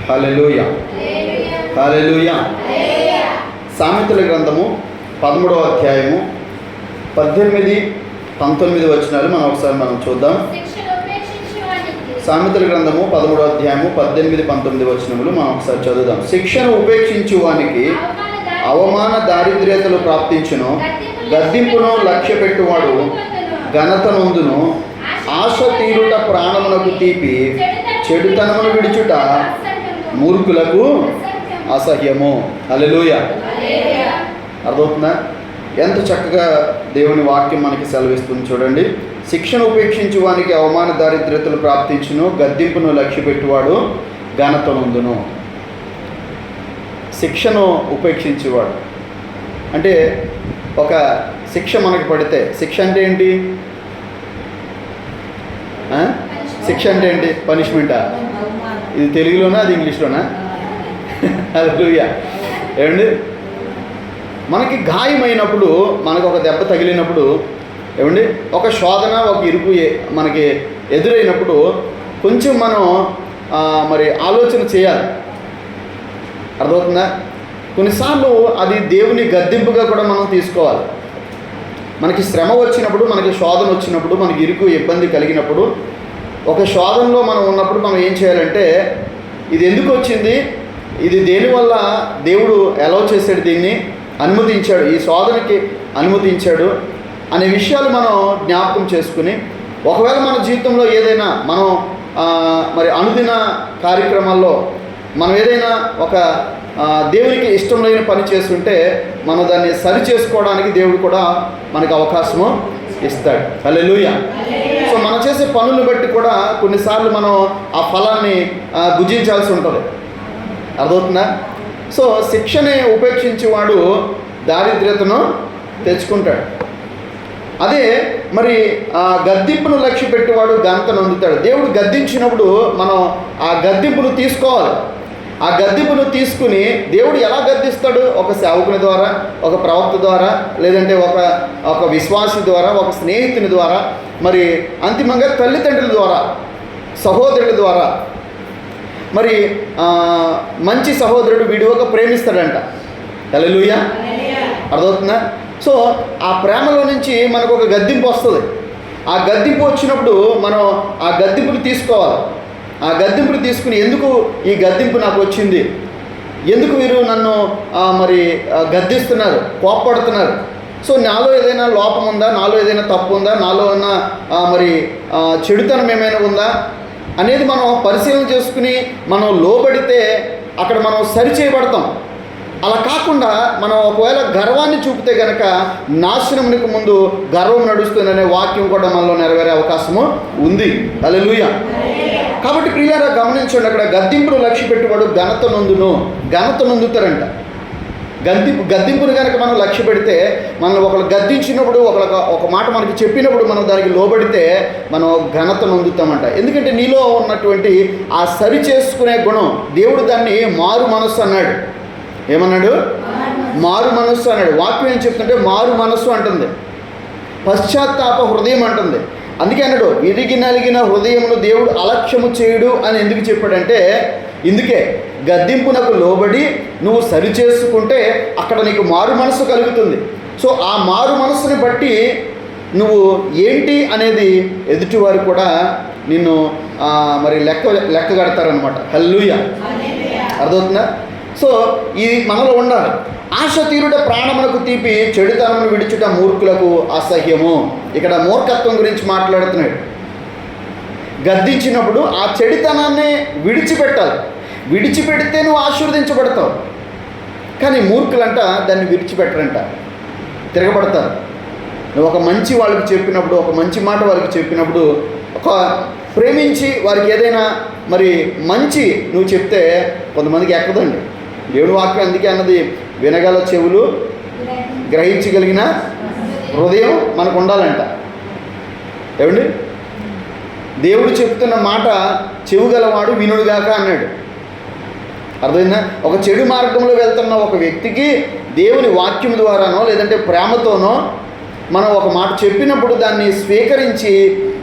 హల్లెలూయా, హల్లెలూయా. సామెతల గ్రంథము 13వ అధ్యాయము 18, 19 వచనాలు మనం చూద్దాం. సామెతల గ్రంథము 13వ అధ్యాయము 18, 19 వచనములు మనం ఒకసారి చదువుదాం. శిక్షను ఉపేక్షించు వానికి అవమాన దారిద్ర్యతలు ప్రాప్తించును, గద్దింపును లక్ష్య పెట్టువాడు ఘనత నొందును. ఆశ తీరుట ప్రాణమునకు తీపి, చెడుతనమును విడుచుట మూర్ఖులకు అసహ్యము. హల్లెలూయా. అర్థమవుతుందా? ఎంత చక్కగా దేవుని వాక్యం మనకి సెలవిస్తుంది చూడండి. శిక్షను ఉపేక్షించు వానికి అవమాన దారిద్ర్యతలు ప్రాప్తించును, గద్దింపును లక్ష్య పెట్టువాడు ఘనత నొందును. శిక్షను ఉపేక్షించేవాడు అంటే ఒక శిక్ష మనకి పడితే, శిక్ష అంటే ఏంటి? శిక్ష అంటే ఏంటి? పనిష్మెంటా? ఇది తెలుగులోనా, అది ఇంగ్లీష్లోనా? హల్లెలూయా. ఏమండి, మనకి గాయమైనప్పుడు, మనకు ఒక దెబ్బ తగిలినప్పుడు, ఏమండి, ఒక శోధన, ఒక ఇరుకు మనకి ఎదురైనప్పుడు కొంచెం మనం మరి ఆలోచన చేయాలి. అర్థమవుతుందా? కొన్నిసార్లు అది దేవుని గద్దింపుగా కూడా మనం తీసుకోవాలి. మనకి శ్రమ వచ్చినప్పుడు, మనకి శోధన వచ్చినప్పుడు, మనకి ఇరుకు ఇబ్బంది కలిగినప్పుడు, ఒక శోధనలో మనం ఉన్నప్పుడు మనం ఏం చేయాలంటే, ఇది ఎందుకు వచ్చింది, ఇది దేనివల్ల దేవుడు ఎలా చేశాడు, దీన్ని అనుమతించాడు, ఈ శోధనకి అనుమతించాడు అనే విషయాలు మనం జ్ఞాపకం చేసుకుని, ఒకవేళ మన జీవితంలో ఏదైనా మనం మరి అనుదిన కార్యక్రమాల్లో మనం ఏదైనా ఒక దేవునికి ఇష్టం లేని పని చేస్తుంటే మనం దాన్ని సరి చేసుకోవడానికి దేవుడు కూడా మనకు అవకాశము ఇస్తాడు. హల్లెలూయా. సో మనం చేసే పనులు బట్టి కూడా కొన్నిసార్లు మనం ఆ ఫలాన్ని భుజించాల్సి ఉంటుంది. అర్థమవుతుందా? సో శిక్షని ఉపేక్షించేవాడు దారిద్ర్యతను తెచ్చుకుంటాడు. అదే మరి గద్దింపును లక్ష్య పెట్టేవాడు ఘనత నొందుతాడు. దేవుడు గద్దించినప్పుడు మనం ఆ గద్దింపును తీసుకోవాలి. ఆ గద్దింపును తీసుకుని దేవుడు ఎలా గద్దిస్తాడు? ఒక సేవకుని ద్వారా, ఒక ప్రవక్త ద్వారా, లేదంటే ఒక విశ్వాసి ద్వారా, ఒక స్నేహితుని ద్వారా, మరి అంతిమంగా తల్లిదండ్రుల ద్వారా, సహోదరుల ద్వారా. మరి మంచి సహోదరుడు విడివక ప్రేమిస్తాడంట. హల్లెలూయా. అర్థమవుతుందా? సో ఆ ప్రేమలో నుంచి మనకు ఒక గద్దింపు వస్తుంది. ఆ గద్దింపు వచ్చినప్పుడు మనం ఆ గద్దింపుని తీసుకోవాలి. ఆ గద్దింపుని తీసుకుని, ఎందుకు ఈ గద్దింపు నాకు వచ్చింది, ఎందుకు వీరు నన్ను మరి గద్దిస్తున్నారు, కోప్పడుతున్నారు, సో నాలో ఏదైనా లోపం ఉందా, నాలో ఏదైనా తప్పు ఉందా, నాలో ఉన్న మరి చెడుతనం ఏమైనా ఉందా అనేది మనం పరిశీలన చేసుకుని మనం లోబడితే అక్కడ మనం సరిచేయబడతాం. అలా కాకుండా మనం ఒకవేళ గర్వాన్ని చూపితే కనుక నాశనమునికి ముందు గర్వం నడుస్తుందనే వాక్యం కూడా మనలో నెరవేరే అవకాశము ఉంది. హల్లెలూయా. కాబట్టి ప్రియులారా గమనించండి, అక్కడ గద్దింపును లక్ష్య పెట్టువాడు ఘనత నొందుతారంట. గద్దింపును కనుక మనం లక్ష్య పెడితే, మనం ఒకళ్ళు గద్దించినప్పుడు, ఒక మాట మనకి చెప్పినప్పుడు మనం దానికి లోబడితే మనం ఘనత నొందుతామంట. ఎందుకంటే నీలో ఉన్నటువంటి ఆ సరి చేసుకునే గుణం, దేవుడు దాన్ని మారు మనస్సు అన్నాడు. ఏమన్నాడు? మారు మనస్సు అన్నాడు. వాక్యం ఏం చెప్తుంటే మారు మనస్సు అంటుంది, పశ్చాత్తాప హృదయం అంటుంది. అందుకే అన్నాడు, విరిగి నలిగిన హృదయమును దేవుడు అలక్ష్యము చేయుడు అని ఎందుకు చెప్పాడంటే, ఇందుకే గద్దింపునకు లోబడి నువ్వు సరి చేసుకుంటే అక్కడ నీకు మారు మనస్సు కలుగుతుంది. సో ఆ మారు మనస్సుని బట్టి నువ్వు ఏంటి అనేది ఎదుటివారు కూడా నిన్ను మరి లెక్క కడతారనమాట. హల్లెలూయా. అర్థమవుతుందా? సో ఇది మనలో ఉండాలి. ఆశ తీరుట ప్రాణమునకు తీపి, చెడుతనమును విడుచుట మూర్ఖులకు అసహ్యము. ఇక్కడ మూర్ఖత్వం గురించి మాట్లాడుతున్నాడు. గద్దించినప్పుడు ఆ చెడుతనాన్ని విడిచిపెట్టాలి. విడిచిపెడితే నువ్వు ఆశీర్వదించబడతావు. కానీ మూర్ఖులంట దాన్ని విడిచిపెట్టరంట, తిరగబడతారు. నువ్వు ఒక మంచి వాళ్ళకి చెప్పినప్పుడు, ఒక మంచి మాట వారికి చెప్పినప్పుడు, ఒక ప్రేమించి వారికి ఏదైనా మరి మంచి నువ్వు చెప్తే కొంతమందికి ఎక్కదండి. దేవుని వాక్యం అందుకే అన్నది, వినగల చెవులు, గ్రహించగలిగిన హృదయం మనకు ఉండాలంట. ఏమండి, దేవుడు చెప్తున్న మాట చెవుగలవాడు వినుడుగాక అన్నాడు. అర్థమైందా? ఒక చెడు మార్గంలో వెళ్తున్న ఒక వ్యక్తికి దేవుని వాక్యం ద్వారానో లేదంటే ప్రేమతోనో మనం ఒక మాట చెప్పినప్పుడు దాన్ని స్వీకరించి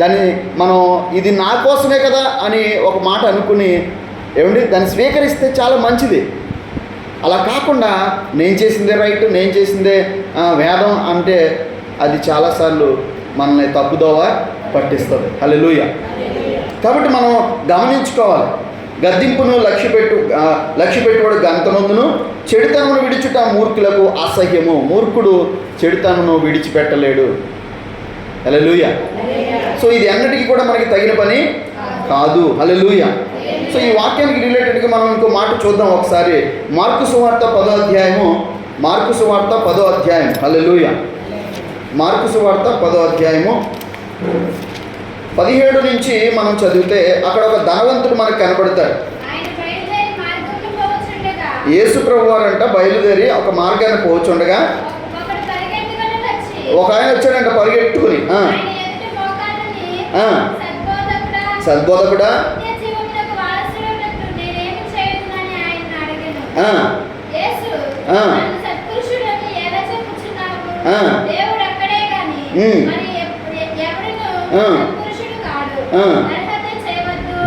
దాన్ని మనం ఇది నా కోసమే కదా అని ఒక మాట అనుకుని ఏమండి దాన్ని స్వీకరిస్తే చాలా మంచిది. అలా కాకుండా నేను చేసిందే రైట్, నేను చేసిందే వేదం అంటే అది చాలాసార్లు మనల్ని తప్పుదోవ పట్టిస్తుంది. హల్లెలూయా. కాబట్టి మనం గమనించుకోవాలి. గద్దింపును లక్ష్యపెట్టువాడు ఘనతనందును, చెడుతనమును విడిచుట మూర్ఖులకు అసహ్యము. మూర్ఖుడు చెడుతనమును విడిచిపెట్టలేడు. హల్లెలూయా. సో ఇది అన్నిటికీ కూడా మనకి తగిన పని కాదు. హల్లెలూయా. సో ఈ వాక్యానికి రిలేటెడ్గా మనం ఇంకో మాట చూద్దాం ఒకసారి. మార్కు సువార్త 10వ అధ్యాయము. హల్లెలూయా. మార్కు సువార్త 10వ అధ్యాయము 17 నుంచి మనం చదివితే అక్కడ ఒక ధనవంతుడు మనకు కనబడతాడు. యేసు ప్రభు వారంట బయలుదేరి ఒక మార్గాన్ని పోచుండగా ఒక ఆయన వచ్చాడంట పరిగెట్టుకుని, సద్బోధకుడా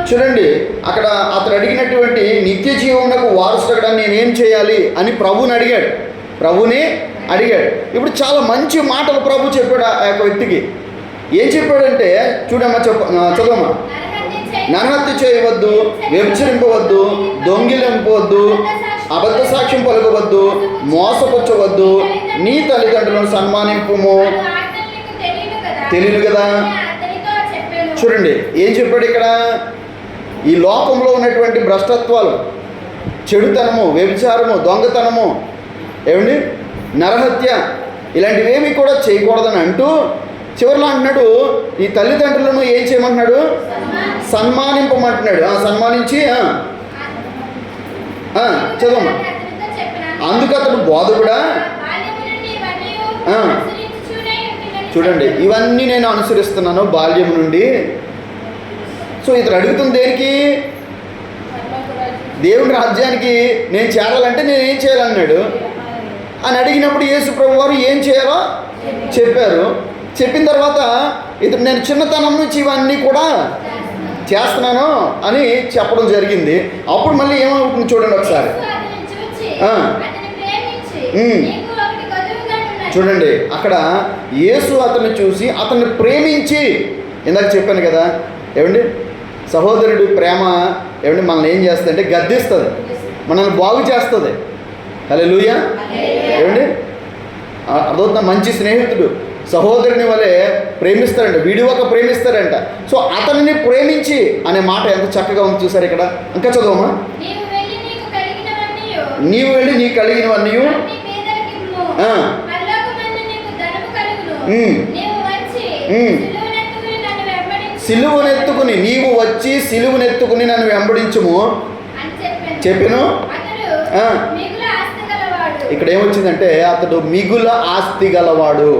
చూడండి, అక్కడ అతను అడిగినటువంటి నిత్య జీవమునకు వారసుడగా నేనేం చేయాలి అని ప్రభుని అడిగాడు. ఇప్పుడు చాలా మంచి మాటలు ప్రభు చెప్పాడు ఆ యొక్క వ్యక్తికి. ఏం చెప్పాడంటే చూడమ్మా, చదవమ్మా. నరహత్య చేయవద్దు, వ్యభిచరింపవద్దు, దొంగిలింపవద్దు, అబద్ధ సాక్ష్యం పలకవద్దు, మోసపుచ్చవద్దు, నీ తల్లిదండ్రులను సన్మానింపుము. తెలియదు కదా. చూడండి ఏం చెప్పాడు ఇక్కడ. ఈ లోకంలో ఉన్నటువంటి భ్రష్టత్వాలు, చెడుతనము, వ్యభిచారము, దొంగతనము, ఏమండి నరహత్య, ఇలాంటివేమీ కూడా చేయకూడదని అంటూ చివరిలో అంటున్నాడు ఈ తల్లిదండ్రులను ఏం చేయమంటున్నాడు, సన్మానింపమంటున్నాడు. సన్మానించి చదవమ్మా. అందుకు అతడు బోధకుడా, చూడండి ఇవన్నీ నేను అనుసరిస్తున్నాను బాల్యం నుండి. సో ఇతడు అడుగుతుంది దేనికి, దేవుని రాజ్యానికి నేను చేరాలంటే నేను ఏం చేయాలన్నాడు అని అడిగినప్పుడు యేసు ప్రభు వారు ఏం చేయాలో చెప్పారు. చెప్పిన తర్వాత ఇతడు నేను చిన్నతనం నుంచి ఇవన్నీ కూడా చేస్తున్నాను అని చెప్పడం జరిగింది. అప్పుడు మళ్ళీ ఏమవుతుంది చూడండి ఒకసారి. చూడండి అక్కడ యేసు అతన్ని చూసి అతన్ని ప్రేమించి, ఇందాక చెప్పాను కదా ఏమండి సహోదరుడి ప్రేమ ఏమండి మనల్ని ఏం చేస్తుంది అంటే గద్దిస్తుంది, మనల్ని బాగు చేస్తుంది. హల్లెలూయా. ఏమండి అదొక మంచి స్నేహితుడు సహోదరుని వలె ప్రేమిస్తాడంట, విడివక ప్రేమిస్తాడంట. సో అతనిని ప్రేమించి అనే మాట ఎంత చక్కగా ఉంది చూసారు ఇక్కడ. ఇంకా చదవమ్మా. నీవు వెళ్ళి నీ కలిగినవన్నీ సిలువనెత్తుకుని నీవు వచ్చి సిలువనెత్తుకుని నన్ను వెంబడించుము చెప్పాను. ఇక్కడ ఏమొచ్చిందంటే అతడు మిగుల ఆస్తి గలవాడు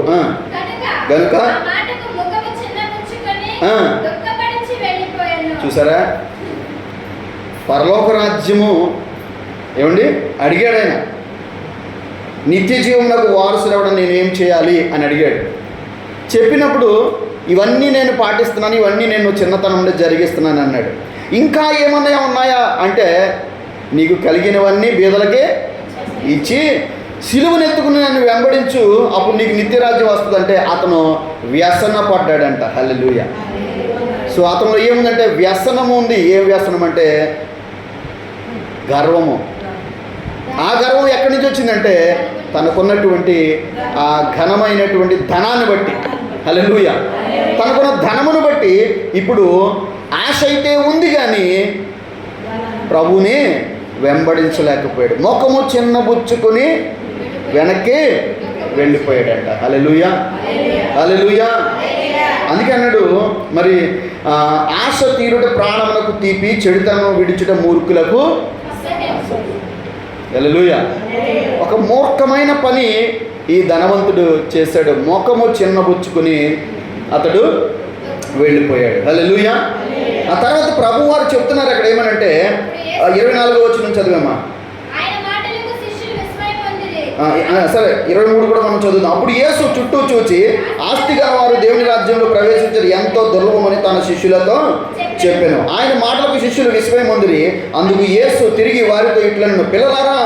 గనుక చూసారా పరలోక రాజ్యము ఏమండి అడిగాడు ఆయన. నిత్య జీవమునకు వారసుడవడం నేనేం చేయాలి అని అడిగాడు. చెప్పినప్పుడు ఇవన్నీ నేను పాటిస్తున్నాను, ఇవన్నీ నేను చిన్నతనంలో జరిగిస్తున్నాను అన్నాడు. ఇంకా ఏమన్నా ఉన్నాయా అంటే నీకు కలిగినవన్నీ బీదలకే ఇచ్చి సిలువనెత్తుకుని నన్ను వెంబడించు, అప్పుడు నీకు నిత్యరాజ్యం వస్తుందంటే అతను వ్యసన పడ్డాడంట. హల్లెలూయా. సో అతనిలో ఏముందంటే వ్యసనము ఉంది. ఏ వ్యసనం అంటే గర్వము. ఆ గర్వం ఎక్కడి నుంచి వచ్చిందంటే తనకున్నటువంటి ఆ ఘనమైనటువంటి ధనాన్ని బట్టి. హల్లెలూయా. తనకున్న ధనమును బట్టి ఇప్పుడు ఆశ అయితే ఉంది కానీ ప్రభుని వెంబడించలేకపోయాడు. ముఖము చిన్నబుచ్చుకొని వెనక్కి వెళ్ళిపోయాడంట. హల్లెలూయా. హల్లెలూయా. అందుకే అన్నాడు మరి ఆశ తీరుట ప్రాణములకు తీపి, చెడుతనం విడిచుట మూర్ఖులకు. హల్లెలూయా. ఒక మూర్ఖమైన పని ఈ ధనవంతుడు చేశాడు. ముఖము చిన్నబుచ్చుకుని అతడు వెళ్ళిపోయాడు. హల్లెలూయా. ఆ తర్వాత ప్రభు వారు చెప్తున్నారు అక్కడ ఏమనంటే 24వ వచనం చదివామా. సరే 23 కూడా మనం చదువుదాం. అప్పుడు యేసు చుట్టూ చూచి ఆస్తి గలవారు దేవుని రాజ్యంలో ప్రవేశించారు ఎంతో దుర్లభమని తన శిష్యులతో చెప్పాను. ఆయన మాటలకు శిష్యులు విస్మయమొందిరి. అందుకు యేసు తిరిగి వారితో ఇట్లనెను, పిల్లలారా,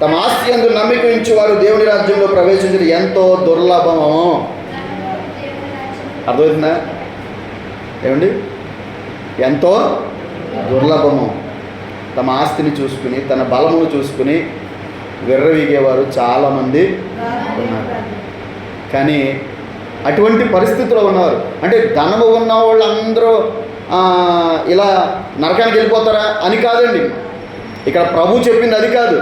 తమ ఆస్తి యందు నమ్మిక ఉంచి వారు దేవుని రాజ్యంలో ప్రవేశించడం ఎంతో దుర్లభము. అర్థమవుతుందా? ఏమండి? ఎంతో దుర్లభము. తమ ఆస్తిని చూసుకుని, తన బలమును చూసుకుని విర్రవీగేవారు చాలామంది ఉన్నారు. కానీ అటువంటి పరిస్థితిలో ఉన్నారు. అంటే ధనము ఉన్న వాళ్ళందరూ ఇలా నరకానికి వెళ్ళిపోతారా అని కాదండి. ఇక్కడ ప్రభు చెప్పింది అది కాదు.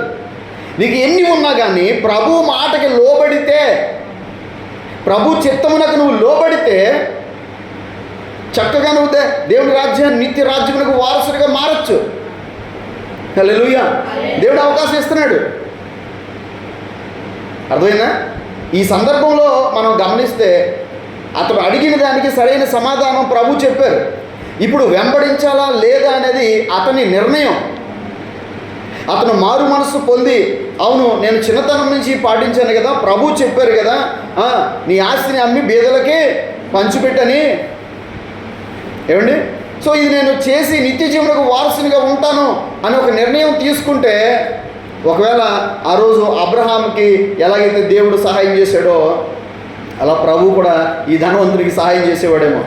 నీకు ఎన్ని ఉన్నా కానీ ప్రభు మాటకి లోబడితే, ప్రభు చిత్తమునకు నువ్వు లోబడితే చక్కగా నువ్వు దేవుని రాజ్యాన్ని, నిత్య రాజ్యమునకు వారసుడిగా మారచ్చు. హల్లెలూయా. దేవుడు అవకాశం ఇస్తున్నాడు. అర్థమైందా? ఈ సందర్భంలో మనం గమనిస్తే అతడు అడిగిన దానికి సరైన సమాధానం ప్రభు చెప్పారు. ఇప్పుడు వెంబడించాలా లేదా అనేది అతని నిర్ణయం. అతను మారు మనసు పొంది, అవును నేను చిన్నతనం నుంచి పాటించాను కదా, ప్రభు చెప్పారు కదా, నీ ఆస్తిని అమ్మి బీదలకి పంచిపెట్టని, ఏమండి, సో ఇది నేను చేసి నిత్య జీవనకు వారసునిగా ఉంటాను అని ఒక నిర్ణయం తీసుకుంటే, ఒకవేళ ఆ రోజు అబ్రహాంకి ఎలాగైతే దేవుడు సహాయం చేశాడో అలా ప్రభు కూడా ఈ ధనవంతునికి సహాయం చేసేవాడేమో.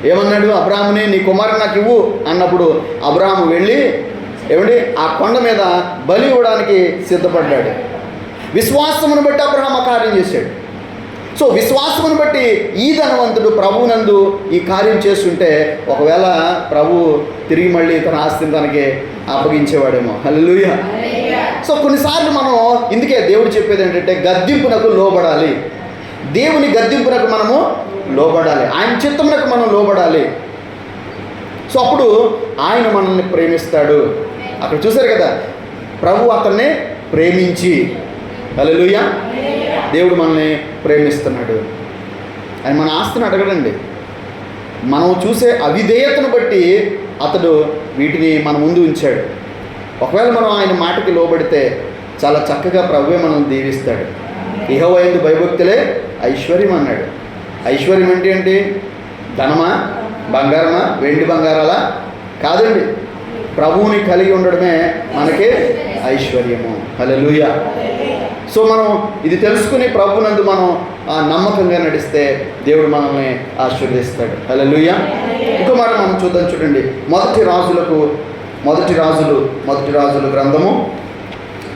ఏమన్నాడు? అబ్రహాముని, నీ కుమారుని నాకు ఇవ్వు అన్నప్పుడు అబ్రహాము వెళ్ళి, ఏమండి, ఆ కొండ మీద బలి ఇవ్వడానికి సిద్ధపడ్డాడు. విశ్వాసమును బట్టి అబ్రహాం ఆ కార్యం చేశాడు. సో విశ్వాసమును బట్టి ఈ ధనవంతుడు ప్రభువునందు ఈ కార్యం చేస్తుంటే ఒకవేళ ప్రభు తిరిగి మళ్ళీ తన ఆస్తిని తనకి అప్పగించేవాడేమో. హల్లెలూయా. సో కొన్నిసార్లు మనం ఇందుకే దేవుడు చెప్పేది ఏంటంటే గద్దింపునకు లోబడాలి. దేవుని గద్దింపునకు మనము లోబడాలి. ఆయన చిత్తమునకు మనం లోబడాలి. సో అప్పుడు ఆయన మనల్ని ప్రేమిస్తాడు. అక్కడ చూశారు కదా, ప్రభు అతన్ని ప్రేమించి, హల్లెలూయా, దేవుడు మనల్ని ప్రేమిస్తున్నాడు. ఆయన మన ఆస్తిని అడగడండి. మనం చూసే అవిధేయతను బట్టి అతడు వీటిని మన ముందు ఉంచాడు. ఒకవేళ మనం ఆయన మాటకి లోబడితే చాలా చక్కగా ప్రభువే మనల్ని దీవిస్తాడు. యెహోవా యందు భయభక్తులే ఐశ్వర్యం అన్నాడు. ఐశ్వర్యం అంటే ఏంటి? ధనమా, బంగారమా, వెండి బంగారాలా? కాదండి. ప్రభువుని కలిగి ఉండడమే మనకి ఐశ్వర్యము. హల్లెలూయా. సో మనం ఇది తెలుసుకుని ప్రభునందు మనం నమ్మకంగా నడిస్తే దేవుడు మనల్ని ఆశీర్వదిస్తాడు. హల్లెలూయా. ఇంకో మాట మనం చూద్దాం. చూడండి, మొదటి రాజులు గ్రంథము,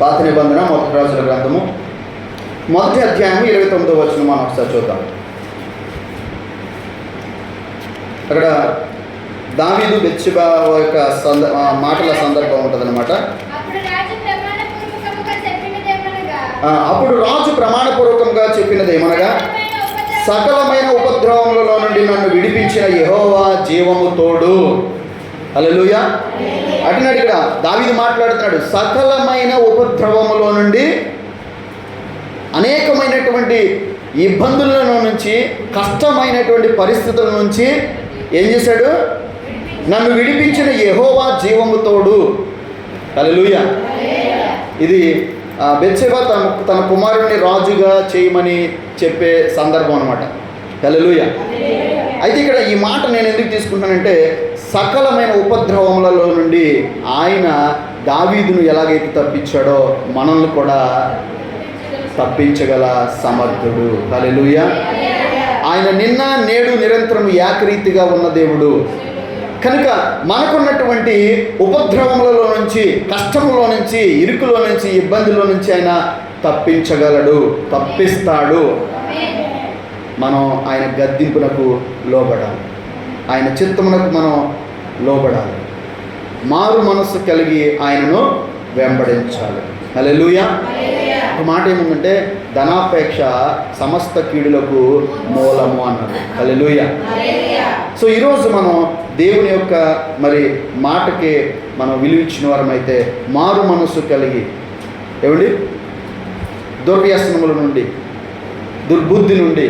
పాత నిబంధన మొదటి రాజుల గ్రంథము, మొదటి అధ్యాయం 29వ వచనం మనం ఒకసారి చూద్దాం. అక్కడ దావీదు బెత్షెబా యొక్క మాటల సందర్భం ఉంటుందన్నమాట. అప్పుడు రాజు ప్రమాణపూర్వకంగా చెప్పినది ఏమనగా, సకలమైన ఉపద్రవములలో నుండి నన్ను విడిపించిన యెహోవా జీవము తోడు. హల్లెలూయా. అటునాడు ఇక్కడ దావీదు మాట్లాడుతున్నాడు. సకలమైన ఉపద్రవములో నుండి, అనేకమైనటువంటి ఇబ్బందుల నుంచి, కష్టమైనటువంటి పరిస్థితుల నుంచి ఏం చేశాడు? నన్ను విడిపించిన యెహోవా జీవము తోడు. హల్లెలూయా. ఇది బెత్షెబా తన కుమారుడిని రాజుగా చేయమని చెప్పే సందర్భం అనమాట. హల్లెలూయా. అయితే ఇక్కడ ఈ మాట నేను ఎందుకు తీసుకుంటానంటే, సకలమైన ఉపద్రవములలో నుండి ఆయన దావీదును ఎలాగైతే తప్పించాడో మనల్ని కూడా తప్పించగల సమర్థుడు. హల్లెలూయా. ఆయన నిన్న నేడు నిరంతరం ఏకరీతిగా ఉన్న దేవుడు కనుక మనకున్నటువంటి ఉపద్రవములలో నుంచి, కష్టములో నుంచి, ఇరుకులో నుంచి, ఇబ్బందుల నుంచి ఆయన తప్పించగలడు, తప్పిస్తాడు. మనం ఆయన గద్దింపునకు లోబడాలి, ఆయన చిత్తమునకు మనం లోబడాలి, మారు మనస్సు కలిగి ఆయనను వెంబడించాలి. హల్లెలూయా. ఒక మాట ఏముందంటే, ధనాపేక్ష సమస్త కీడులకు మూలము అన్నారు. హల్లెలూయా. సో ఈరోజు మనం దేవుని యొక్క మాటకి మనం విలువించిన వారమైతే, మారు మనస్సు కలిగి, ఏమండి, దుర్వ్యసనముల నుండి, దుర్బుద్ధి నుండి,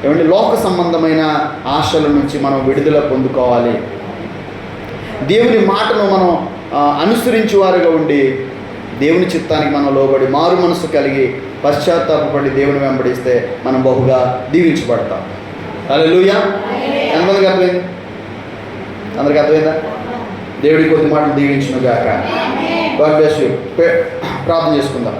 ఏమండి, లోక సంబంధమైన ఆశల నుంచి మనం విడుదల పొందుకోవాలి. దేవుని మాటను మనం అనుసరించే వారుగా ఉండి, దేవుని చిత్తానికి మనం లోబడి మారు మనసు కలిగి పశ్చాత్తాపడి దేవుని వెంబడిస్తే మనం బహుగా దీవించబడతాం. హల్లెలూయా. ఎంతమందికి అర్థమైంది? అందరికి అర్థమైందా? దేవుడి కొద్ది మాటలు దీవించును గాక. God bless you. ప్రార్థన చేసుకుందాం.